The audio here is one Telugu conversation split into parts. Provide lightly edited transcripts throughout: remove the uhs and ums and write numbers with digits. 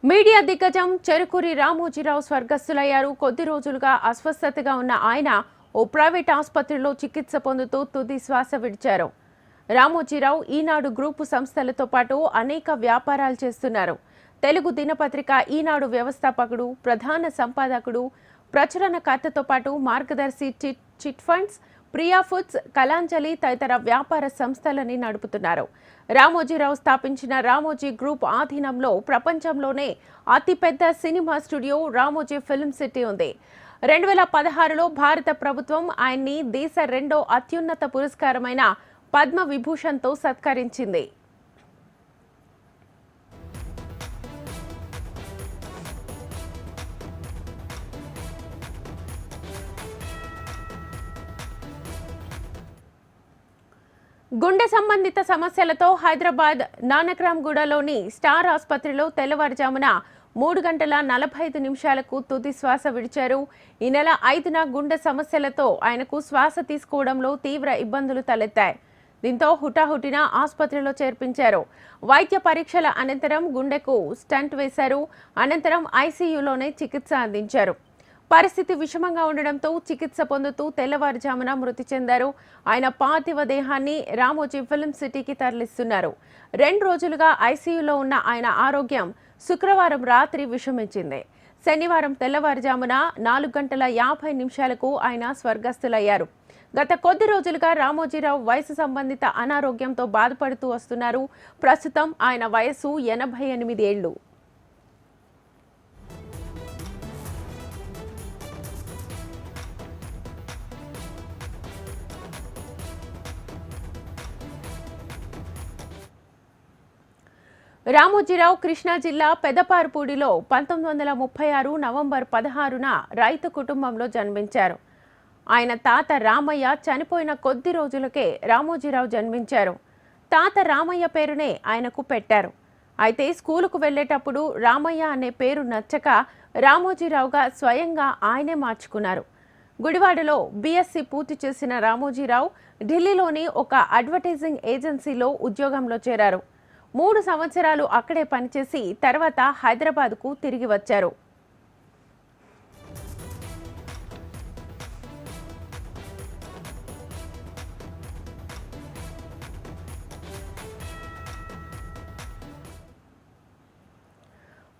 మీడియా దిగ్గజం చెరుకూరి రామోజీరావు స్వర్గస్థులయ్యారు. కొద్ది రోజులుగా అస్వస్థతగా ఉన్న ఆయన ఓ ప్రైవేట్ ఆసుపత్రిలో చికిత్స పొందుతూ తుది శ్వాస విడిచారు. రామోజీరావు ఈనాడు గ్రూపు సంస్థలతో పాటు అనేక వ్యాపారాలు చేస్తున్నారు. తెలుగు దినపత్రిక ఈనాడు వ్యవస్థాపకుడు, ప్రధాన సంపాదకుడు, ప్రచురణకర్తతో పాటు మార్గదర్శి chit funds, Priya foods, Kalanjali తదితర వ్యాపార సంస్థలని నడుపుతున్నారు. రామోజీరావు స్థాపించిన రామోజీ గ్రూప్ ఆధీనంలో ప్రపంచంలోనే అతిపెద్ద cinema studio Ramoji film city ఉంది. 2016లో భారత ప్రభుత్వం ఆయన్ని దేశ రెండో అత్యున్నత పురస్కారమైన పద్మ విభూషణ్తో సత్కరించింది. గుండె సంబంధిత సమస్యలతో హైదరాబాద్ నానక్రామ్గూడలోని స్టార్ ఆసుపత్రిలో తెల్లవారుజామున 3 గంటల 45 నిమిషాలకు తుది శ్వాస విడిచారు. ఈ నెల 5న గుండె సమస్యలతో ఆయనకు శ్వాస తీసుకోవడంలో తీవ్ర ఇబ్బందులు తలెత్తాయి. దీంతో హుటాహుటిన ఆసుపత్రిలో చేర్పించారు. వైద్య పరీక్షల అనంతరం గుండెకు స్టంట్ వేశారు. అనంతరం ఐసీయూలోనే చికిత్స అందించారు. పరిస్థితి విషమంగా ఉండడంతో చికిత్స పొందుతూ తెల్లవారుజామున మృతి చెందారు. ఆయన పార్థివ దేహాన్ని రామోజీ ఫిల్మ్ సిటీకి తరలిస్తున్నారు. 2 రోజులుగా ఐసీయూలో ఉన్న ఆయన ఆరోగ్యం శుక్రవారం రాత్రి విషమించింది. శనివారం తెల్లవారుజామున 4 గంటల 50 నిమిషాలకు ఆయన స్వర్గస్థులయ్యారు. గత కొద్ది రోజులుగా రామోజీరావు వయసు సంబంధిత అనారోగ్యంతో బాధపడుతూ వస్తున్నారు. ప్రస్తుతం ఆయన వయసు 88 ఏళ్లు. రామోజీరావు కృష్ణా జిల్లా పెదపారుపూడిలో 1936 నవంబర్ 16న రైతు కుటుంబంలో జన్మించారు. ఆయన తాత రామయ్య చనిపోయిన కొద్ది రోజులకే రామోజీరావు జన్మించారు. తాత రామయ్య పేరునే ఆయనకు పెట్టారు. అయితే స్కూలుకు వెళ్లేటప్పుడు రామయ్య అనే పేరు నచ్చక రామోజీరావుగా స్వయంగా ఆయనే మార్చుకున్నారు. గుడివాడలో బీఎస్సీ పూర్తి చేసిన రామోజీరావు ఢిల్లీలోని ఒక అడ్వర్టైజింగ్ ఏజెన్సీలో ఉద్యోగంలో చేరారు. 3 సంవత్సరాలు అక్కడే పనిచేసి తర్వాత హైదరాబాద్కు తిరిగి వచ్చారు.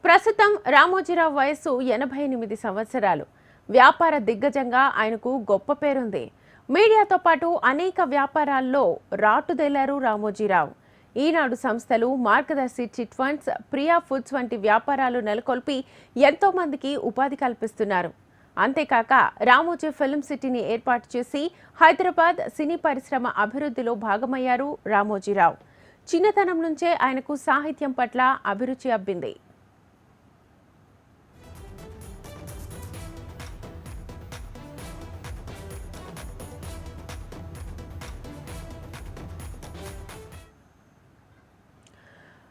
ప్రస్తుతం రామోజీరావు వయస్సు 88 సంవత్సరాలు. వ్యాపార దిగ్గజంగా ఆయనకు గొప్ప పేరుంది. మీడియాతో పాటు అనేక వ్యాపారాల్లో రాటుదేలారు రామోజీరావు. ఈనాడు సంస్థలు, మార్గదర్శి చిట్ ఫండ్స్, ప్రియా ఫుడ్స్ వంటి వ్యాపారాలు నెలకొల్పి ఎంతో మందికి ఉపాధి కల్పిస్తున్నారు. అంతేకాక రామోజీ ఫిల్మ్ సిటీని ఏర్పాటు చేసి హైదరాబాద్ సినీ పరిశ్రమ అభివృద్ధిలో భాగమయ్యారు రామోజీరావు. చిన్నతనం నుంచే ఆయనకు సాహిత్యం పట్ల అభిరుచి అబ్బింది.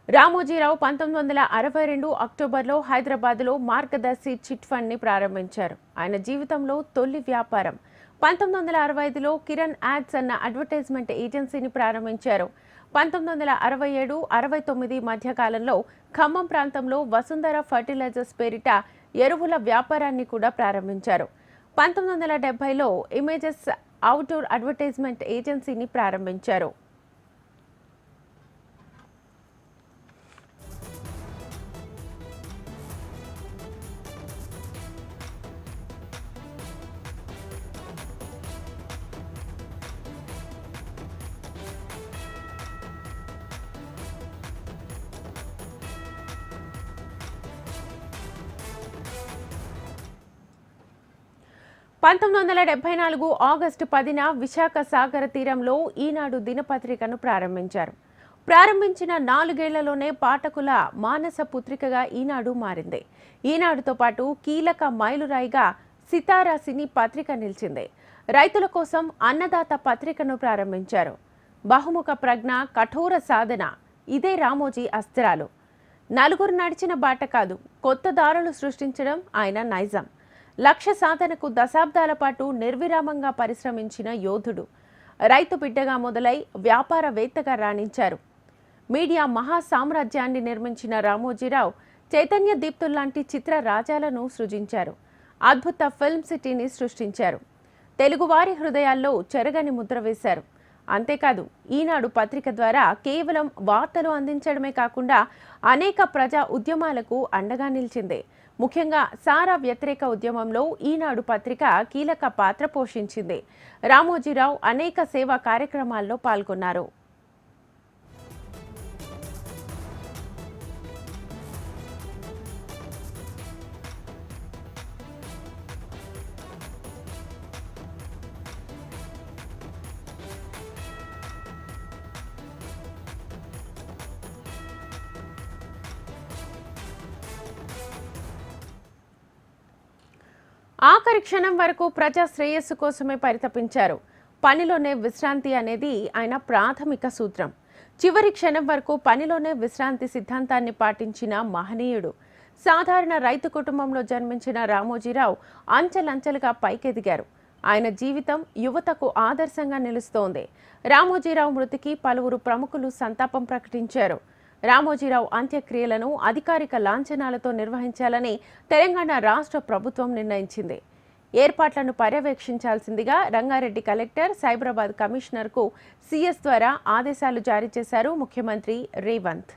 1962 అక్టోబర్లో హైదరాబాద్లో మార్గదర్శి చిట్ ఫండ్ని ప్రారంభించారు. ఆయన జీవితంలో తొలి వ్యాపారం. 1965లో కిరణ్ యాడ్స్ అన్న అడ్వర్టైజ్మెంట్ ఏజెన్సీని ప్రారంభించారు. 1967-69 మధ్యకాలంలో ఖమ్మం ప్రాంతంలో వసుంధర ఫర్టిలైజర్స్ పేరిట ఎరువుల వ్యాపారాన్ని కూడా ప్రారంభించారు. 1970లో ఇమేజెస్ అవుట్డోర్ అడ్వర్టైజ్మెంట్ ఏజెన్సీని ప్రారంభించారు. ఆగస్టు 10న విశాఖ సాగర తీరంలో ఈనాడు దినపత్రికను ప్రారంభించారు. ప్రారంభించిన 4 ఏళ్లలోనే పాఠకుల మానస పుత్రికగా ఈనాడు మారింది. ఈనాడుతో పాటు కీలక మైలురాయిగా సితారా సినీ పత్రిక నిలిచింది. రైతుల కోసం అన్నదాత పత్రికను ప్రారంభించారు. బహుముఖ ప్రజ్ఞ, కఠోర సాధన ఇదే రామోజీ అస్త్రాలు. నలుగురు నడిచిన బాట కాదు, కొత్త దారులు సృష్టించడం ఆయన నైజం. లక్ష్య సాధనకు దశాబ్దాల పాటు నిర్విరామంగా పరిశ్రమించిన యోధుడు. రైతు బిడ్డగా మొదలై వ్యాపారవేత్తగా రాణించారు. మీడియా మహా సామ్రాజ్యాన్ని నిర్మించిన రామోజీరావు చైతన్య దీప్తుల్లాంటి చిత్ర రాజాలను సృజించారు. అద్భుత ఫిల్మ్ సిటీని సృష్టించారు. తెలుగువారి హృదయాల్లో చెరగని ముద్ర వేశారు. అంతేకాదు, ఈనాడు పత్రిక ద్వారా కేవలం వార్తలు అందించడమే కాకుండా అనేక ప్రజా ఉద్యమాలకు అండగా నిలిచింది. ముఖ్యంగా సారా వ్యతిరేక ఉద్యమంలో ఈనాడు పత్రిక కీలక పాత్ర పోషించింది. రామోజీరావు అనేక సేవా కార్యక్రమాల్లో పాల్గొన్నారు. ఆఖరి క్షణం వరకు ప్రజా శ్రేయస్సు కోసమే పరితపించారు. పనిలోనే విశ్రాంతి అనేది ఆయన ప్రాథమిక సూత్రం. చివరి క్షణం వరకు పనిలోనే విశ్రాంతి సిద్ధాంతాన్ని పాటించిన మహనీయుడు. సాధారణ రైతు కుటుంబంలో జన్మించిన రామోజీరావు అంచెలంచెలుగా పైకెదిగారు. ఆయన జీవితం యువతకు ఆదర్శంగా నిలుస్తోంది. రామోజీరావు మృతికి పలువురు ప్రముఖులు సంతాపం ప్రకటించారు. రామోజీరావు అంత్యక్రియలను అధికారిక లాంఛనాలతో నిర్వహించాలని తెలంగాణ రాష్ట్ర ప్రభుత్వం నిర్ణయించింది. ఏర్పాట్లను పర్యవేక్షించాల్సిందిగా రంగారెడ్డి కలెక్టర్, సైబరాబాద్ కమిషనర్కు సీఎస్ ద్వారా ఆదేశాలు జారీ చేశారు ముఖ్యమంత్రి రేవంత్.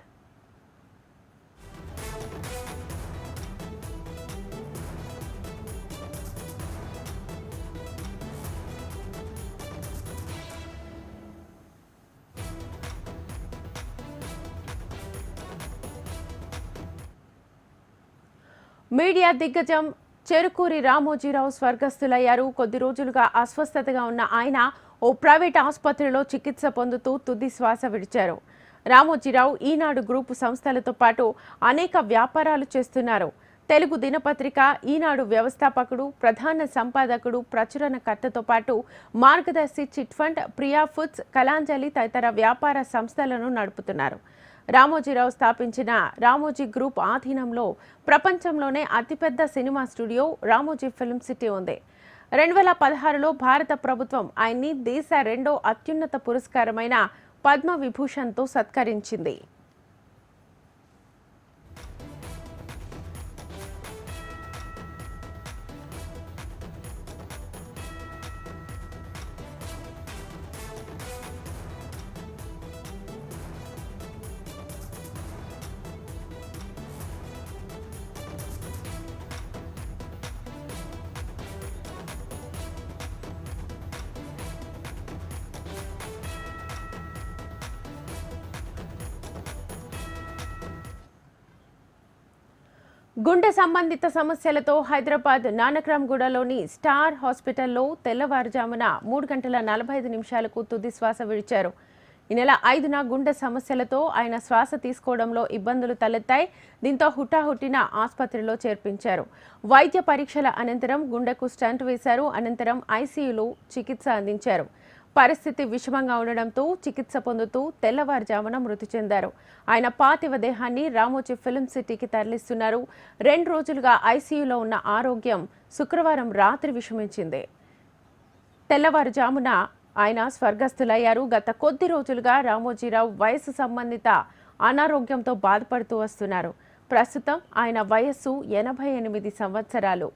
మీడియా దిగ్గజం చెరుకూరి రామోజీరావు స్వర్గస్థులయ్యారు. కొద్ది రోజులుగా అస్వస్థతగా ఉన్న ఆయన ఓ ప్రైవేట్ ఆసుపత్రిలో చికిత్స పొందుతూ తుది శ్వాస విడిచారు. రామోజీరావు ఈనాడు గ్రూపు సంస్థలతో పాటు అనేక వ్యాపారాలు చేస్తున్నారు. తెలుగు దినపత్రిక ఈనాడు వ్యవస్థాపకుడు, ప్రధాన సంపాదకుడు, ప్రచురణకర్తతో పాటు మార్గదర్శి chit fund, Priya foods, Kalanjali తదితర వ్యాపార సంస్థలను నడుపుతున్నారు. రామోజీరావు స్థాపించిన రామోజీ గ్రూప్ ఆధీనంలో ప్రపంచంలోనే అతిపెద్ద cinema studio Ramoji film city ఉంది. 2016లో భారత ప్రభుత్వం ఆయన్ని దేశ రెండో అత్యున్నత పురస్కారమైన పద్మ విభూషణ్తో సత్కరించింది. గుండె సంబంధిత సమస్యలతో హైదరాబాద్ నానక్రామ్గూడలోని స్టార్ హాస్పిటల్లో తెల్లవారుజామున 3:45 తుది శ్వాస విడిచారు. ఈ నెల 5న గుండె సమస్యలతో ఆయన శ్వాస తీసుకోవడంలో ఇబ్బందులు తలెత్తాయి. దీంతో హుటాహుటిన ఆసుపత్రిలో చేర్పించారు. వైద్య పరీక్షల అనంతరం గుండెకు స్టంట్ వేశారు. అనంతరం ఐసీయూలో చికిత్స అందించారు. పరిస్థితి విషమంగా ఉండడంతో చికిత్స పొందుతూ తెల్లవారుజామున మృతి చెందారు. ఆయన పార్థివ దేహాన్ని రామోజీ ఫిల్మ్ సిటీకి తరలిస్తున్నారు. 2 రోజులుగా ఐసీయూలో ఉన్న ఆరోగ్యం శుక్రవారం రాత్రి విషమించింది. తెల్లవారుజామున ఆయన స్వర్గస్థులయ్యారు. గత కొద్ది రోజులుగా రామోజీరావు వయసు సంబంధిత అనారోగ్యంతో బాధపడుతూ వస్తున్నారు. ప్రస్తుతం ఆయన వయస్సు 88 సంవత్సరాలు.